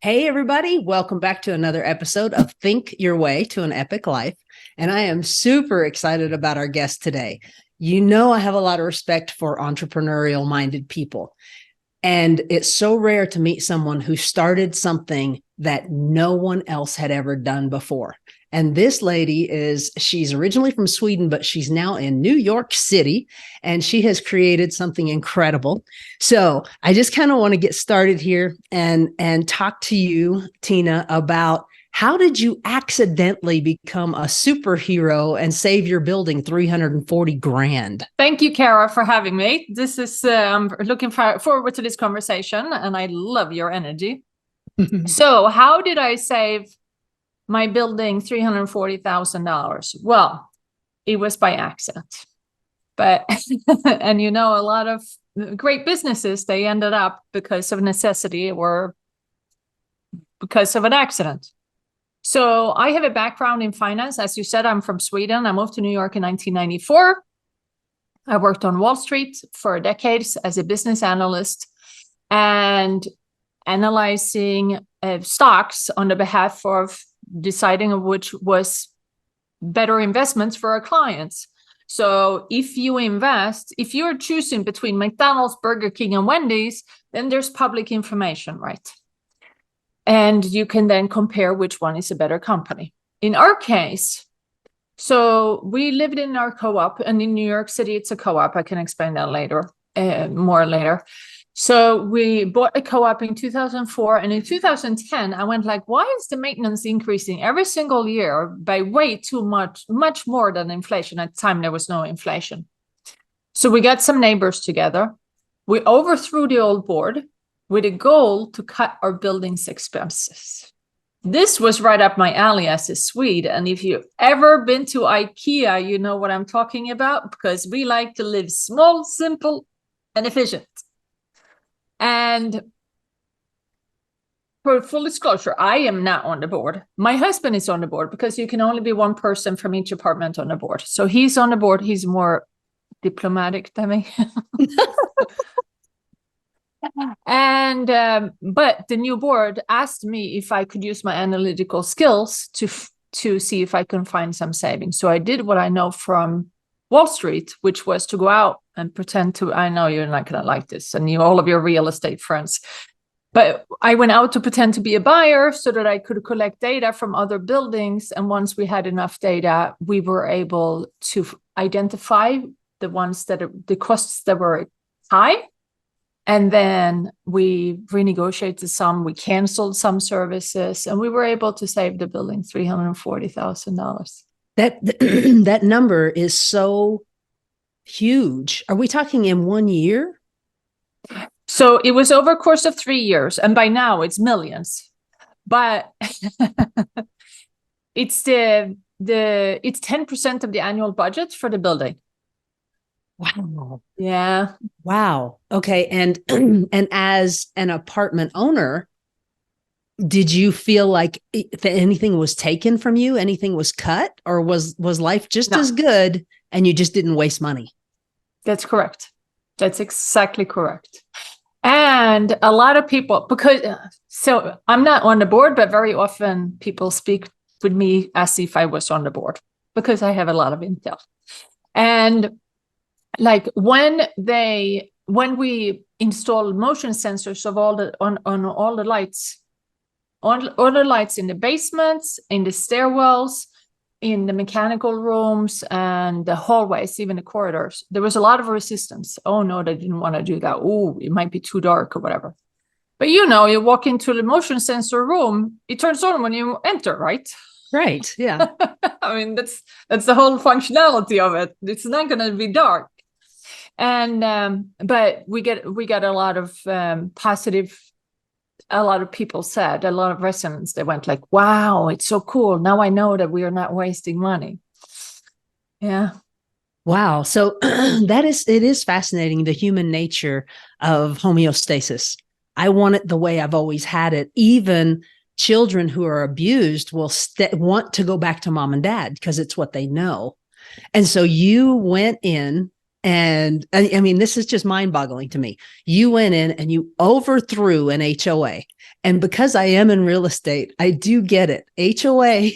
Hey, everybody. Welcome back to another episode of Think Your Way to an Epic Life. And I am super excited about our guest today. You know, I have a lot of respect for entrepreneurial minded people. And it's so rare to meet someone who started something that no one else had ever done before. And this lady she's originally from Sweden, but she's now in New York City, and she has created something incredible. So I just kind of want to get started here and talk to you, Tina, about how did you accidentally become a superhero and save your building 340 grand? Thank you, Kara, for having me. I'm looking forward to this conversation, and I love your energy. So how did I save my building $340,000? Well, it was by accident. But, and a lot of great businesses, they ended up because of necessity or because of an accident. So I have a background in finance. As you said, I'm from Sweden. I moved to New York in 1994. I worked on Wall Street for decades as a business analyst and analyzing stocks on the behalf of deciding which was better investments for our clients. So if you're choosing between McDonald's, Burger King, and Wendy's, then there's public information, right? And you can then compare which one is a better company. In our case, so we lived in our co-op, and in New York City, it's a co-op. I can explain that more later. So we bought a co-op in 2004, and in 2010, I went like, why is the maintenance increasing every single year by way too much more than inflation? At the time, there was no inflation. So we got some neighbors together. We overthrew the old board with a goal to cut our building's expenses. This was right up my alley as a Swede. And if you've ever been to IKEA, you know what I'm talking about, because we like to live small, simple, and efficient. And for full disclosure, I am not on the board. My husband is on the board because you can only be one person from each apartment on the board. So he's on the board. He's more diplomatic than me. And but the new board asked me if I could use my analytical skills to see if I can find some savings. So I did what I know from Wall Street, which was to go out and pretend to, I know you're not going to like this, and all of your real estate friends, but I went out to pretend to be a buyer so that I could collect data from other buildings. And once we had enough data, we were able to identify the costs that were high. And then we renegotiated some, we canceled some services, and we were able to save the building $340,000. That number is so huge. Are we talking in 1 year? So it was over a course of 3 years, and by now it's millions. But it's 10% of the annual budget for the building. Wow. Yeah. Wow. Okay. And and as an apartment owner, did you feel like anything was taken from you? Anything was cut? Or was life just as good and you just didn't waste money? That's correct. That's exactly correct. And a lot of people, so I'm not on the board, but very often people speak with me as if I was on the board because I have a lot of intel. And like when we install motion sensors of on all the lights, all the lights in the basements, in the stairwells, in the mechanical rooms, and the hallways, even the corridors, there was a lot of resistance. Oh no, they didn't want to do that. Oh, it might be too dark or whatever. But you walk into the motion sensor room, it turns on when you enter, right? Right. Yeah. I mean, that's the whole functionality of it. It's not going to be dark. And but we get a lot of positive. A lot of people said, a lot of residents, they went like, wow, it's so cool. Now I know that we are not wasting money. Yeah. Wow. So it is fascinating, the human nature of homeostasis. I want it the way I've always had it. Even children who are abused will want to go back to mom and dad because it's what they know. And so you went in And I mean, this is just mind boggling to me. You went in and you overthrew an HOA. And because I am in real estate, I do get it. HOA,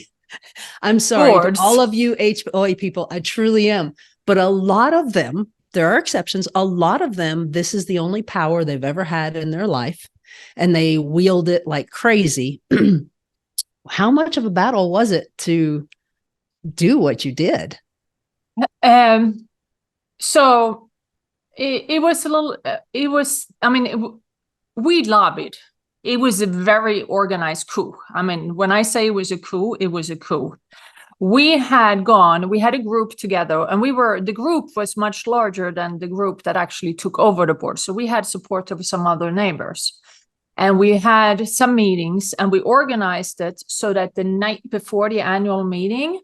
I'm sorry to all of you HOA people, I truly am. But a lot of them, there are exceptions, a lot of them, this is the only power they've ever had in their life. And they wield it like crazy. How much of a battle was it to do what you did? So it was a little, we lobbied. It was a very organized coup. I mean, when I say it was a coup, it was a coup. We had a group together, and the group was much larger than the group that actually took over the board. So we had support of some other neighbors. And we had some meetings, and we organized it so that the night before the annual meeting,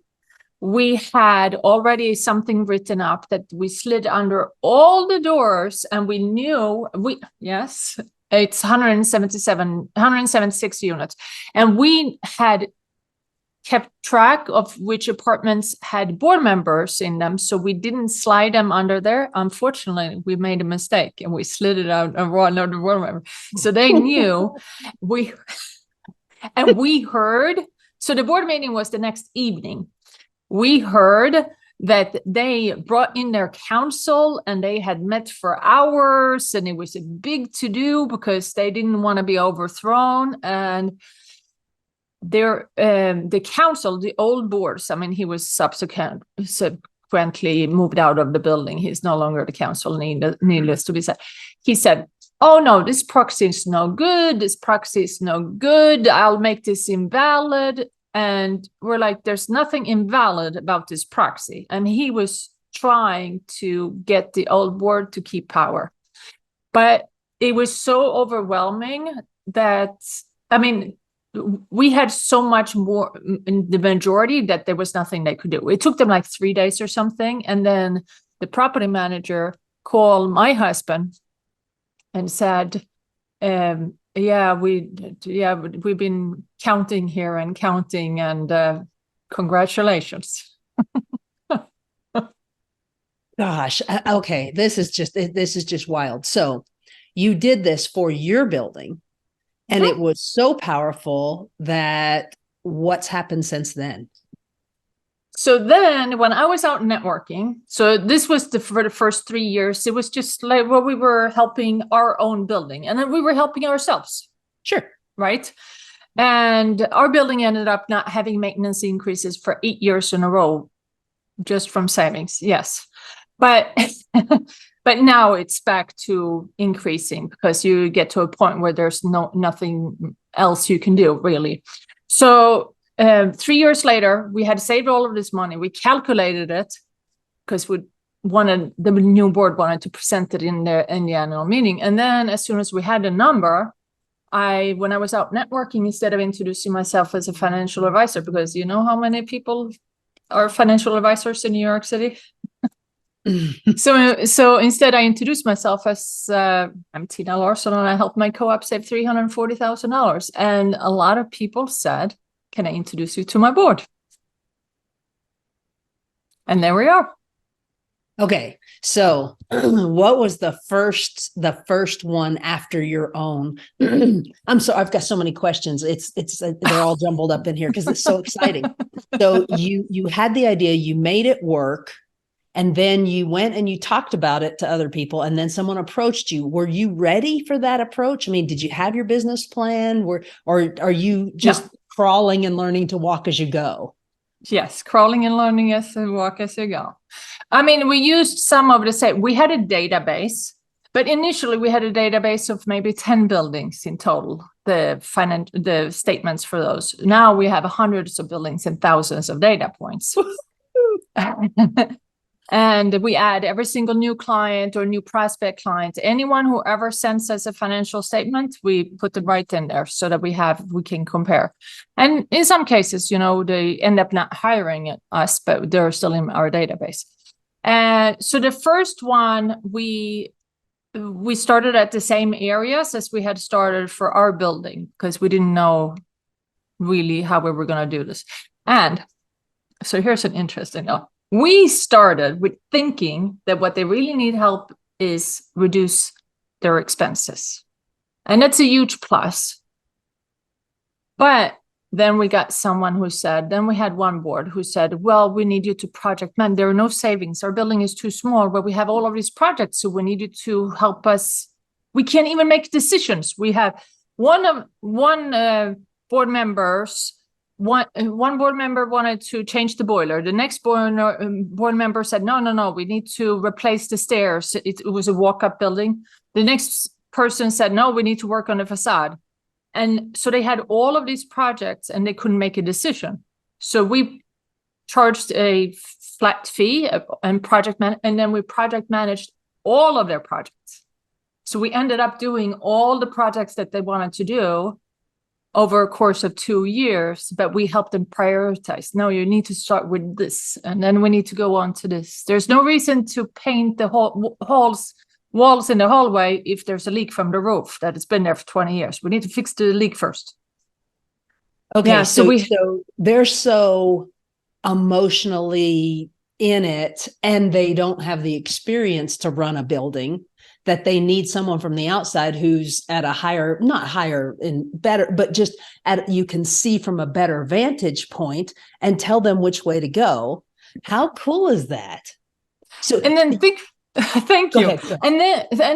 we had already something written up that we slid under all the doors, and we knew it's 176 units. And we had kept track of which apartments had board members in them, so we didn't slide them under there. Unfortunately, we made a mistake and we slid it out of one of the board members. So they knew we heard. So the board meeting was the next evening. We heard that they brought in their counsel and they had met for hours, and it was a big to-do because they didn't want to be overthrown. And the council, the old boards, I mean, he was subsequently moved out of the building. He's no longer the council, needless to be said. He said, "Oh no, this proxy is no good. This proxy is no good. I'll make this invalid." And we're like, there's nothing invalid about this proxy. And he was trying to get the old board to keep power. But it was so overwhelming that, I mean, we had so much more in the majority that there was nothing they could do. It took them like 3 days or something. And then the property manager called my husband and said, we've been counting here and counting, and congratulations. Gosh. Okay. This is just wild. So you did this for your building, and it was so powerful that what's happened since then? So then when I was out networking, so this was for the first 3 years, it was just like, well, we were helping our own building, and then we were helping ourselves. Sure. Right. And our building ended up not having maintenance increases for 8 years in a row, just from savings. Yes. But but now it's back to increasing because you get to a point where there's nothing else you can do, really. So 3 years later, we had saved all of this money. We calculated it because the new board wanted to present it in the annual meeting. And then as soon as we had a number, when I was out networking, instead of introducing myself as a financial advisor, because you know how many people are financial advisors in New York City? So instead I introduced myself as I'm Tina Larsson, and I helped my co-op save $340,000. And a lot of people said, "Can I introduce you to my board?" And there we are. Okay. So what was the first one after your own? I've got so many questions. They're all jumbled up in here because it's so exciting. So you had the idea, you made it work, and then you went and you talked about it to other people, and then someone approached you. Were you ready for that approach? I mean, did you have your business plan, or are you just crawling and learning to walk as you go? Yes, crawling and learning as you walk as you go. I mean, we used some of the same. We had a database, but initially we had a database of maybe 10 buildings in total, the statements for those. Now we have hundreds of buildings and thousands of data points. And we add every single new client or new prospect client, anyone who ever sends us a financial statement, we put them right in there so that we can compare. And in some cases, they end up not hiring us, but they're still in our database. And so the first one, we started at the same areas as we had started for our building because we didn't know really how we were going to do this. And so here's an interesting we started with thinking that what they really need help is reduce their expenses. And that's a huge plus. But then we got someone who said, then we had one board who said, well, we need you to project man. There are no savings. Our building is too small, but we have all of these projects. So we need you to help us. We can't even make decisions. We have one board members. One board member wanted to change the boiler. The next board member said, no, we need to replace the stairs. It was a walk-up building. The next person said, no, we need to work on the facade. And so they had all of these projects and they couldn't make a decision. So we charged a flat fee and then we project managed all of their projects. So we ended up doing all the projects that they wanted to do over a course of 2 years, but we helped them prioritize. No, you need to start with this, and then we need to go on to this. There's no reason to paint the walls in the hallway if there's a leak from the roof that has been there for 20 years. We need to fix the leak first. Okay, yeah, so they're so emotionally in it, and they don't have the experience to run a building, that they need someone from the outside who's at a higher, not higher and better, but just you can see from a better vantage point and tell them which way to go. How cool is that? So, and then think, thank you. Ahead. And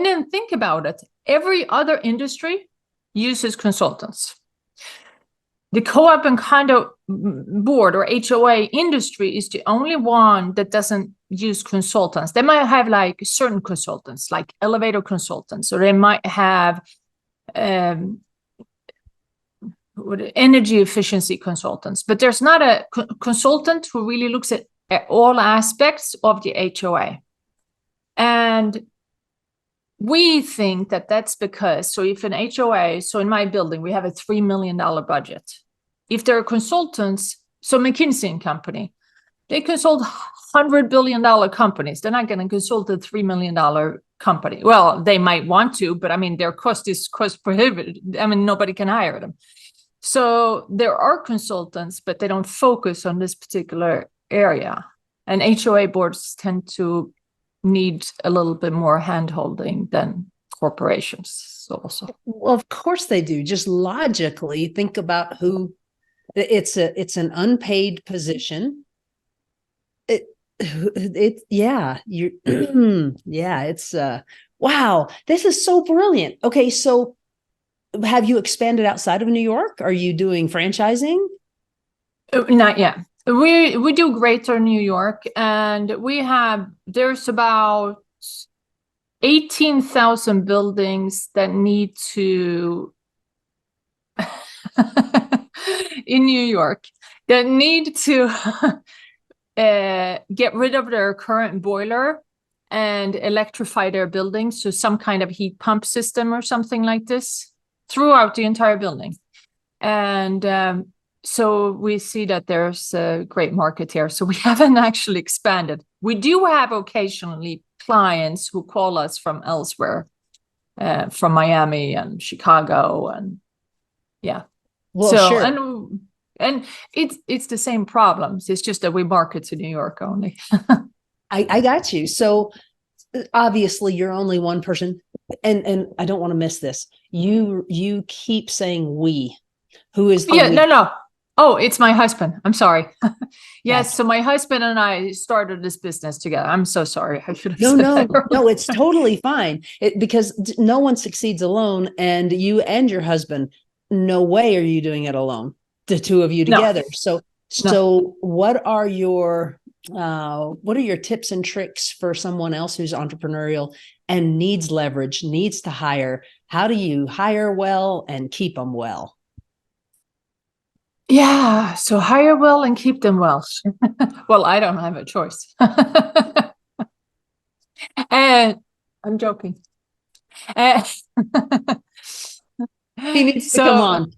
then think about it. Every other industry uses consultants. The co-op and condo board or HOA industry is the only one that doesn't use consultants. They might have like certain consultants, like elevator consultants, or they might have energy efficiency consultants. But there's not a consultant who really looks at all aspects of the HOA. And we think that that's because, so if an HOA, so in my building, we have a $3 million budget. If there are consultants, so McKinsey & Company, they consult $100 billion companies. They're not going to consult a $3 million company. Well, they might want to, but I mean, their cost is cost prohibitive. I mean, nobody can hire them. So there are consultants, but they don't focus on this particular area. And HOA boards tend to need a little bit more hand-holding than corporations also. Well, of course they do. Just logically think about who it's an unpaid position. Wow, this is so brilliant. Okay, so have you expanded outside of New York? Are you doing franchising? Not yet. We do Greater New York, and there's about 18,000 buildings that need to in New York that need to get rid of their current boiler and electrify their buildings. So some kind of heat pump system or something like this throughout the entire building. And so we see that there's a great market here. So we haven't actually expanded. We do have occasionally clients who call us from elsewhere, from Miami and Chicago, and yeah. Well, so sure. and it's the same problems. It's just that we market to New York only. I got you. So obviously you're only one person, and I don't want to miss this. You keep saying we. Who is the we? No. Oh, it's my husband. I'm sorry. Yes. Gotcha. So my husband and I started this business together. I'm so sorry. I should have said that. No, it's totally fine. Because no one succeeds alone, and you and your husband, no way are you doing it alone. The two of you together. No. So what are your tips and tricks for someone else who's entrepreneurial and needs leverage, needs to hire? How do you hire well and keep them well? Yeah, so hire well and keep them well. Well, I don't have a choice. And I'm joking. He needs to come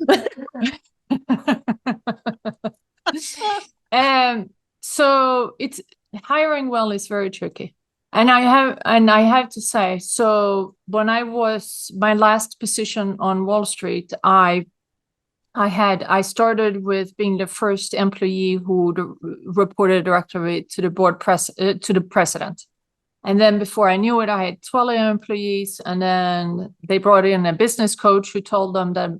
on. So it's hiring well is very tricky. And I have to say, so when I was my last position on Wall Street, I I started with being the first employee who reported directly to the to the president. And then before I knew it, I had 12 employees, and then they brought in a business coach who told them that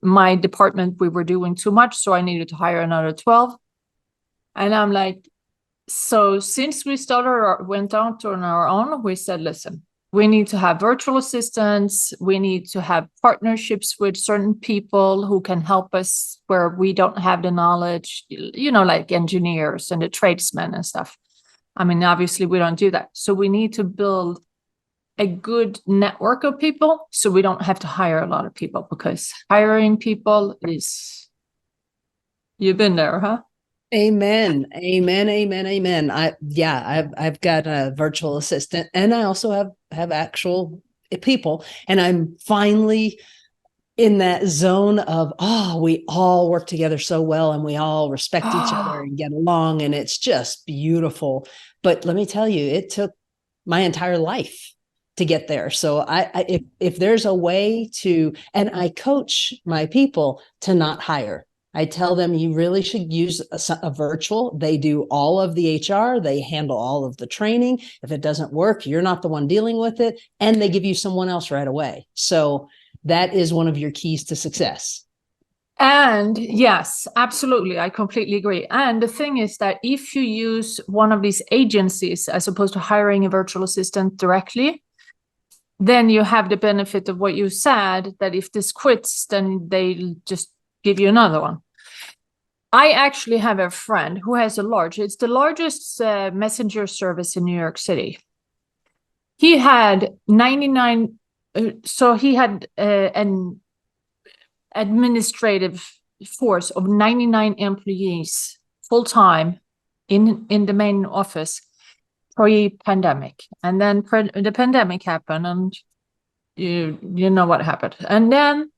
my department, we were doing too much, so I needed to hire another 12. And I'm like, so since we went out on our own, we said, listen, we need to have virtual assistants. We need to have partnerships with certain people who can help us where we don't have the knowledge, like engineers and the tradesmen and stuff. I mean, obviously we don't do that. So we need to build a good network of people so we don't have to hire a lot of people, because hiring people you've been there, huh? Amen. Amen. Amen. Amen. I've got a virtual assistant, and I also have actual people, and I'm finally in that zone of, we all work together so well, and we all respect each other and get along, and it's just beautiful. But let me tell you, it took my entire life to get there. So if there's a way to, and I coach my people to not hire. I tell them you really should use a virtual. They do all of the HR. They handle all of the training. If it doesn't work, you're not the one dealing with it, and they give you someone else right away. So that is one of your keys to success. And yes, absolutely. I completely agree. And the thing is that if you use one of these agencies as opposed to hiring a virtual assistant directly, then you have the benefit of what you said, that if this quits, then they'll just give you another one. I actually have a friend who has it's the largest messenger service in New York City. He had 99, so he had an administrative force of 99 employees full-time in the main office pre-pandemic. And then the pandemic happened, and you know what happened. And then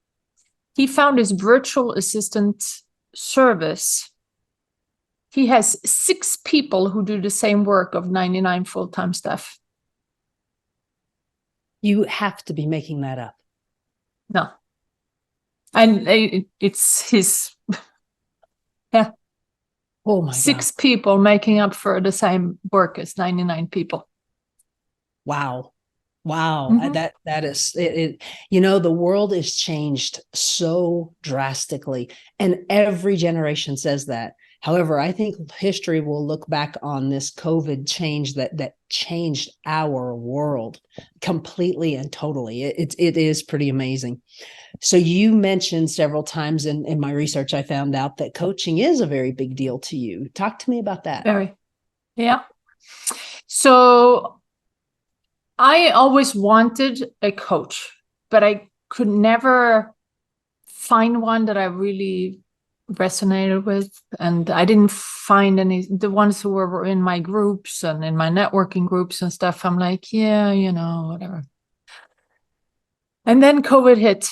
he found his virtual assistant service. He has 6 people who do the same work of 99 full-time staff. You have to be making that up. No. And it's his, yeah. Oh my God. 6 people making up for the same work as 99 people. Wow. Wow. Mm-hmm. That is it. The world is changed so drastically, and every generation says that. However, I think history will look back on this COVID change that changed our world completely and totally. It is pretty amazing. So you mentioned several times in my research, I found out that coaching is a very big deal to you. Talk to me about that. Very. Yeah. So I always wanted a coach, but I could never find one that I really resonated with. And I didn't find the ones who were in my groups and in my networking groups and stuff. I'm like, yeah, whatever. And then COVID hit,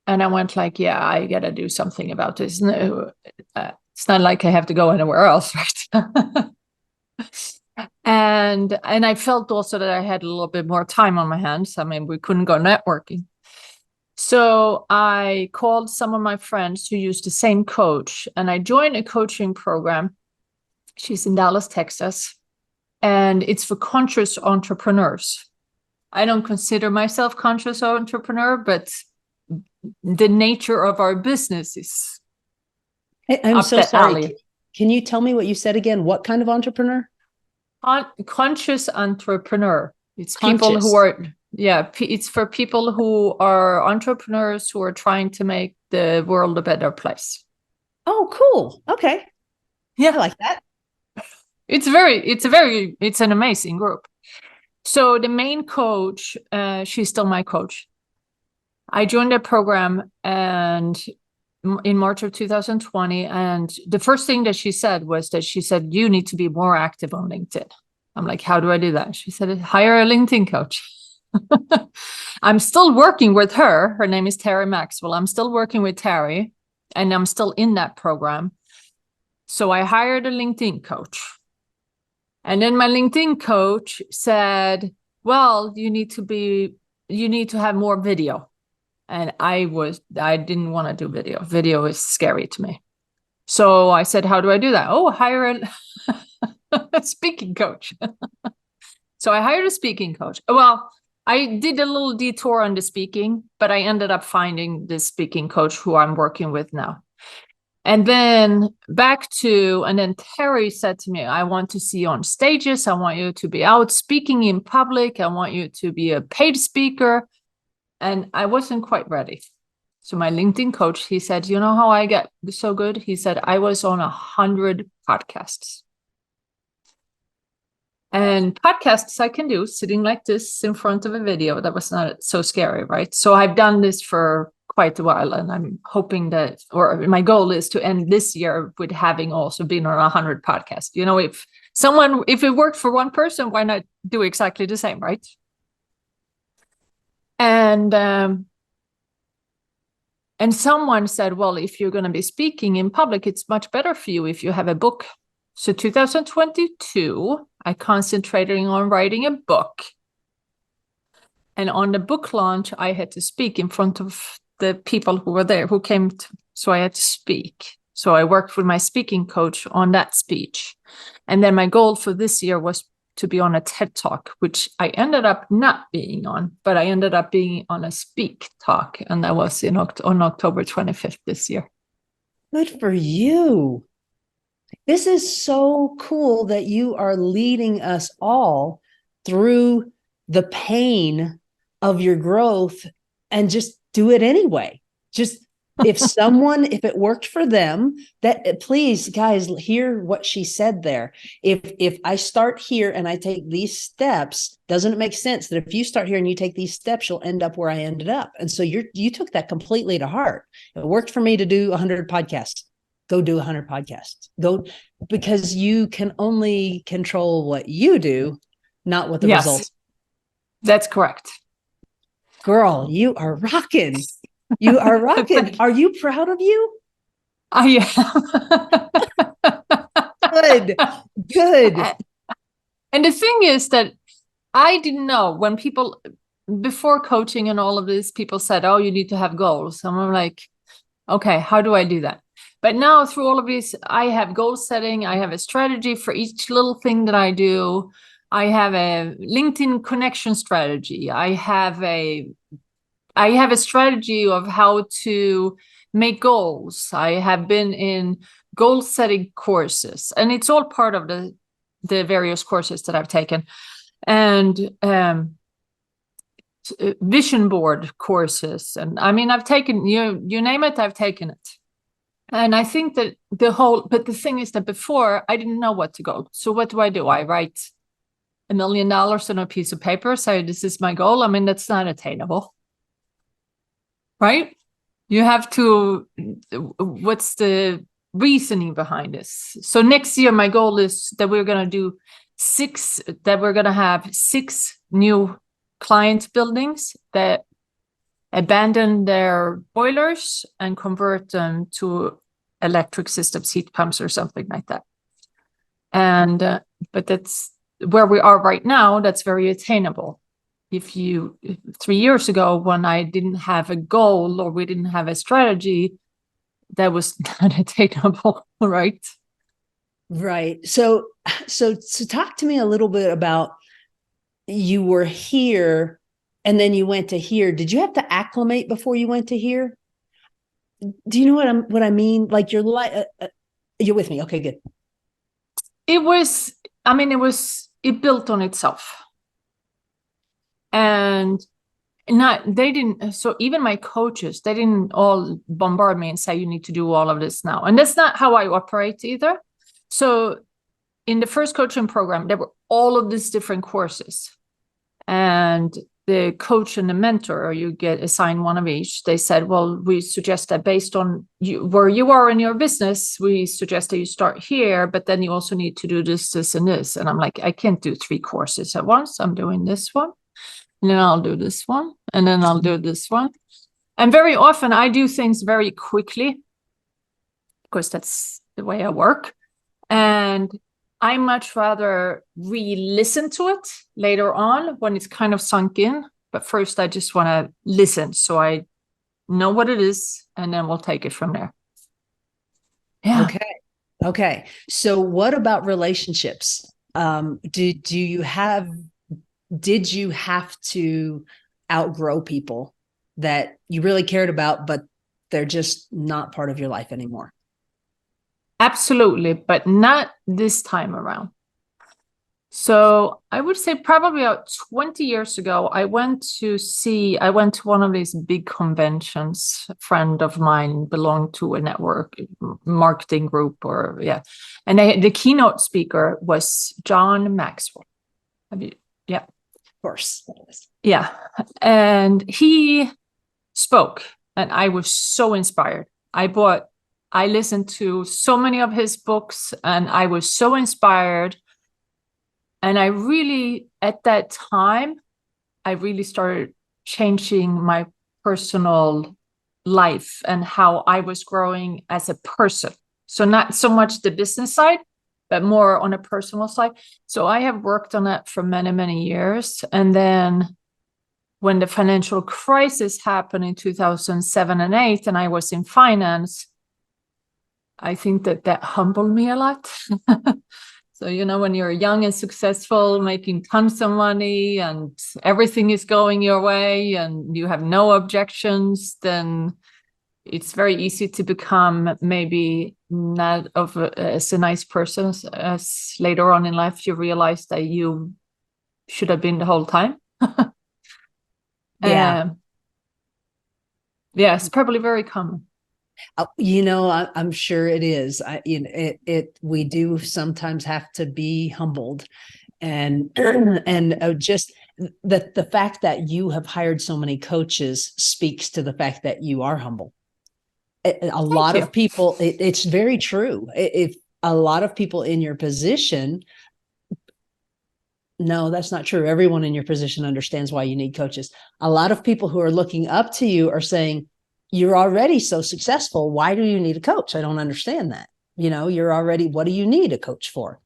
and I went like, yeah, I got to do something about this. No, it's not like I have to go anywhere else, right? And I felt also that I had a little bit more time on my hands. I mean, we couldn't go networking. So I called some of my friends who used the same coach, and I joined a coaching program. She's in Dallas, Texas, and it's for conscious entrepreneurs. I don't consider myself conscious entrepreneur, but the nature of our business is I'm so sorry. alley. Can you tell me what you said again? What kind of entrepreneur? Conscious entrepreneur. It's Conscious. people who are, it's for people who are entrepreneurs who are trying to make the world a better place. Oh, cool. Okay. Yeah. I like that. It's an amazing group. So the main coach, she's still my coach. I joined the program and in March of 2020. And the first thing that she said was that you need to be more active on LinkedIn. I'm like, how do I do that? She said, hire a LinkedIn coach. I'm still working with her. Her name is Terry Maxwell. I'm still working with Terry, and I'm still in that program. So I hired a LinkedIn coach. And then my LinkedIn coach said, well, you need to have more video. And I didn't want to do video. Video is scary to me. So I said, how do I do that? Oh, hire a speaking coach. So I hired a speaking coach. Well, I did a little detour on the speaking, but I ended up finding this speaking coach who I'm working with now. And then Terry said to me, I want to see you on stages. I want you to be out speaking in public. I want you to be a paid speaker. And I wasn't quite ready. So my LinkedIn coach, he said, you know how I get so good? He said, I was on 100 podcasts. And podcasts I can do sitting like this in front of a video. That was not so scary, right? So I've done this for quite a while, and I'm hoping that, or my goal is to end this year with having also been on 100 podcasts. You know, if it worked for one person, why not do exactly the same, right? And someone said, well, if you're going to be speaking in public, it's much better for you if you have a book. So 2022, I concentrated on writing a book. And on the book launch, I had to speak in front of the people who were there, who came. So I had to speak. So I worked with my speaking coach on that speech. And then my goal for this year was to be on a TED Talk, which I ended up not being on, but I ended up being on a Speak Talk. And that was on October 25th this year. Good for you. This is so cool that you are leading us all through the pain of your growth and just do it anyway. Just if it worked for them, that please guys hear what she said there. If I start here and I take these steps, doesn't it make sense that if you start here and you take these steps, you'll end up where I ended up? And so you took that completely to heart. It worked for me to do 100 podcasts. Go do 100 podcasts. Go, because you can only control what you do, not what the results. That's correct. Girl, you are rocking. You are rocking. Are you proud of you? I am. Good. And the thing is that I didn't know when people, before coaching and all of this, people said, oh, you need to have goals. And I'm like, okay, how do I do that? But now through all of this, I have goal setting. I have a strategy for each little thing that I do. I have a LinkedIn connection strategy. I have a strategy of how to make goals. I have been in goal setting courses, and it's all part of the various courses that I've taken, and vision board courses. And I mean, I've taken, you name it, I've taken it. And I think that but the thing is that before I didn't know what to go. So what do? I write $1 million on a piece of paper. So this is my goal. I mean, that's not attainable, right? You have to, what's the reasoning behind this? So next year, my goal is that we're going to have 6 new client buildings that abandon their boilers and convert them to electric systems, heat pumps or something like that. And but that's where we are right now. That's very attainable. If 3 years ago, when I didn't have a goal or we didn't have a strategy, that was not attainable, right? Right. So talk to me a little bit about, you were here and then you went to here. Did you have to acclimate before you went to here? Do you know what I mean? Like you're with me. Okay, good. It built on itself. And so even my coaches, they didn't all bombard me and say, you need to do all of this now. And that's not how I operate either. So in the first coaching program, there were all of these different courses. And the coach and the mentor, or you get assigned one of each, they said, well, we suggest that based on where you are in your business, we suggest that you start here, but then you also need to do this, this, and this. And I'm like, I can't do 3 courses at once. I'm doing this one, and then I'll do this one, and then I'll do this one. And very often I do things very quickly, because that's the way I work. And I much rather re-listen to it later on when it's kind of sunk in. But first, I just want to listen. So I know what it is, and then we'll take it from there. Yeah. Okay. So what about relationships? Did you have to outgrow people that you really cared about, but they're just not part of your life anymore? Absolutely, but not this time around. So I would say probably about 20 years ago, I went to one of these big conventions. A friend of mine belonged to a network marketing group, and the keynote speaker was John Maxwell. Yeah. Of course. Yeah. And he spoke, and I was so inspired. I listened to so many of his books, and I was so inspired. And I really, at that time, I really started changing my personal life and how I was growing as a person. So not so much the business side, but more on a personal side. So I have worked on that for many, many years. And then when the financial crisis happened in 2007 and 2008, and I was in finance, I think that humbled me a lot. So, when you're young and successful, making tons of money and everything is going your way and you have no objections, then it's very easy to become maybe not as a nice person as later on in life you realize that you should have been the whole time. Yeah. Yeah, it's probably very common. I'm sure it is. We do sometimes have to be humbled, and just the fact that you have hired so many coaches speaks to the fact that you are humble. A lot of people, it's very true. If a lot of people in your position, no, that's not true. Everyone in your position understands why you need coaches. A lot of people who are looking up to you are saying, you're already so successful. Why do you need a coach? I don't understand that. What do you need a coach for?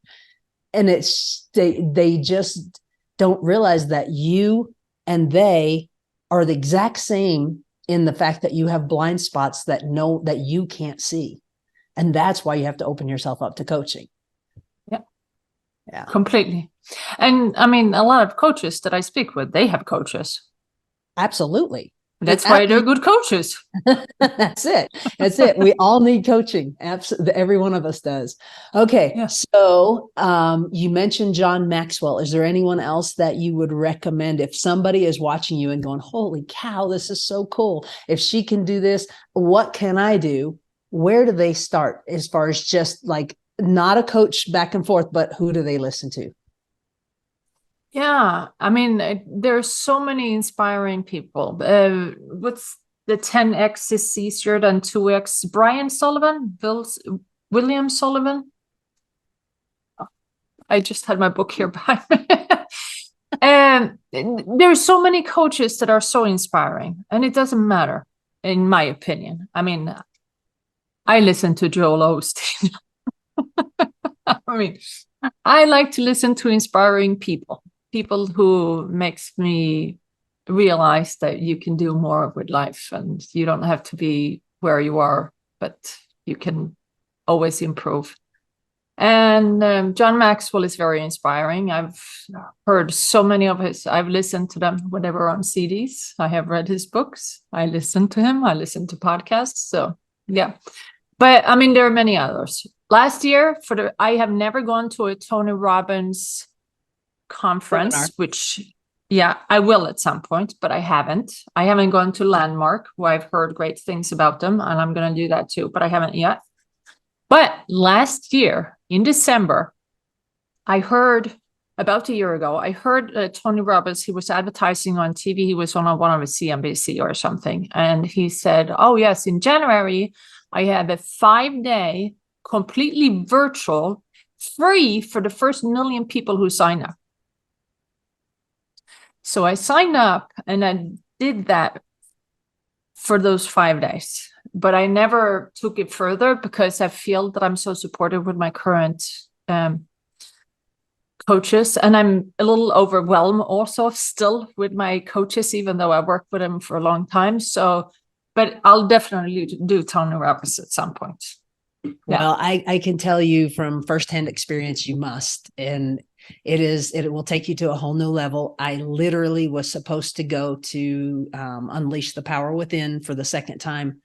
And they just don't realize that you and they are the exact same in the fact that you have blind spots that you can't see. And that's why you have to open yourself up to coaching. Yeah. Completely. And I mean, a lot of coaches that I speak with, they have coaches. Absolutely. That's why they're good coaches. That's it. We all need coaching. Absolutely. Every one of us does. Okay. Yeah. So you mentioned John Maxwell. Is there anyone else that you would recommend if somebody is watching you and going, holy cow, this is so cool. If she can do this, what can I do? Where do they start as far as just like not a coach back and forth, but who do they listen to? Yeah, I mean, there's so many inspiring people. What's the 10x is easier than 2x? Brian Sullivan, William Sullivan. I just had my book here behind me. And there's so many coaches that are so inspiring, and it doesn't matter, in my opinion. I mean, I listen to Joel Osteen. I mean, I like to listen to inspiring people who makes me realize that you can do more with life and you don't have to be where you are, but you can always improve. And John Maxwell is very inspiring. I've heard so many of I've listened to them whenever on CDs. I have read his books. I listen to him. I listen to podcasts. So yeah, but I mean, there are many others. Last year I have never gone to a Tony Robbins conference, seminar. Which I will at some point, but I haven't gone to Landmark, who I've heard great things about them, and I'm going to do that too, but I haven't yet. But last year in December, I heard about a year ago, I heard Tony Robbins, he was advertising on TV. He was on one of a CNBC or something. And he said, oh yes, in January, I have a 5-day completely virtual, free for the first 1 million people who sign up. So I signed up and I did that for those 5 days, but I never took it further because I feel that I'm so supportive with my current coaches, and I'm a little overwhelmed also still with my coaches, even though I worked with them for a long time. So but I'll definitely do Tony Robbins at some point. Yeah. Well, I can tell you from firsthand experience, you must. And it will take you to a whole new level. I literally was supposed to go to Unleash the Power Within for the second time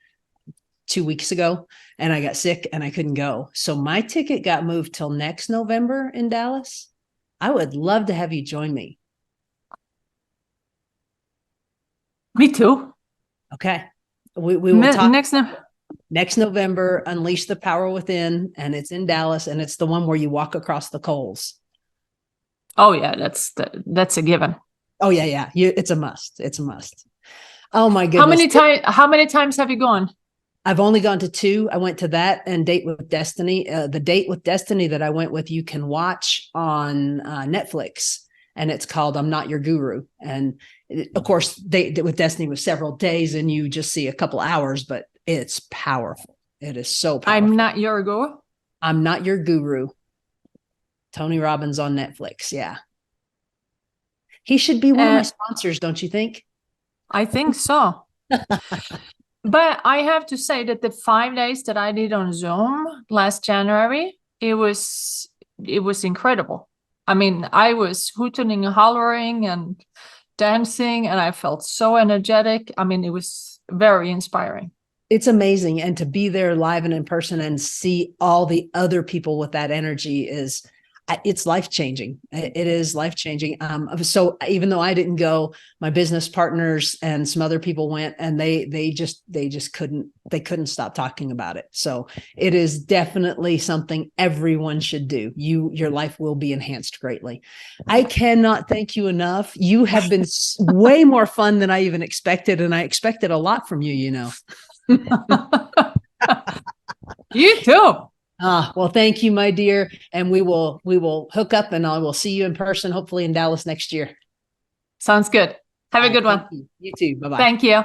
2 weeks ago, and I got sick and I couldn't go. So my ticket got moved till next November in Dallas. I would love to have you join me. Me too. Okay. We will talk next November, Unleash the Power Within, and it's in Dallas, and it's the one where you walk across the coals. Oh yeah, that's a given. Oh yeah. It's a must. It's a must. Oh my goodness. How many times have you gone? I've only gone to 2. I went to that and Date with Destiny. The Date with Destiny that I went with, you can watch on Netflix, and it's called I'm Not Your Guru. And of course, Date with Destiny was several days and you just see a couple hours, but it's powerful. It is so powerful. I'm Not Your Guru. I'm Not Your Guru. Tony Robbins on Netflix. Yeah. He should be one of my sponsors, don't you think? I think so. But I have to say that the 5 days that I did on Zoom last January, it was incredible. I mean, I was hooting and hollering and dancing, and I felt so energetic. I mean, it was very inspiring. It's amazing. And to be there live and in person and see all the other people with that energy it's life-changing. It is life-changing. So even though I didn't go, my business partners and some other people went, and they just couldn't stop talking about it. So it is definitely something everyone should do. Your life will be enhanced greatly. I cannot thank you enough. You have been way more fun than I even expected. And I expected a lot from you, you know. You too. Well, thank you, my dear. And we will hook up, and I will see you in person, hopefully in Dallas next year. Sounds good. Have a good one. You too. Bye-bye. Thank you.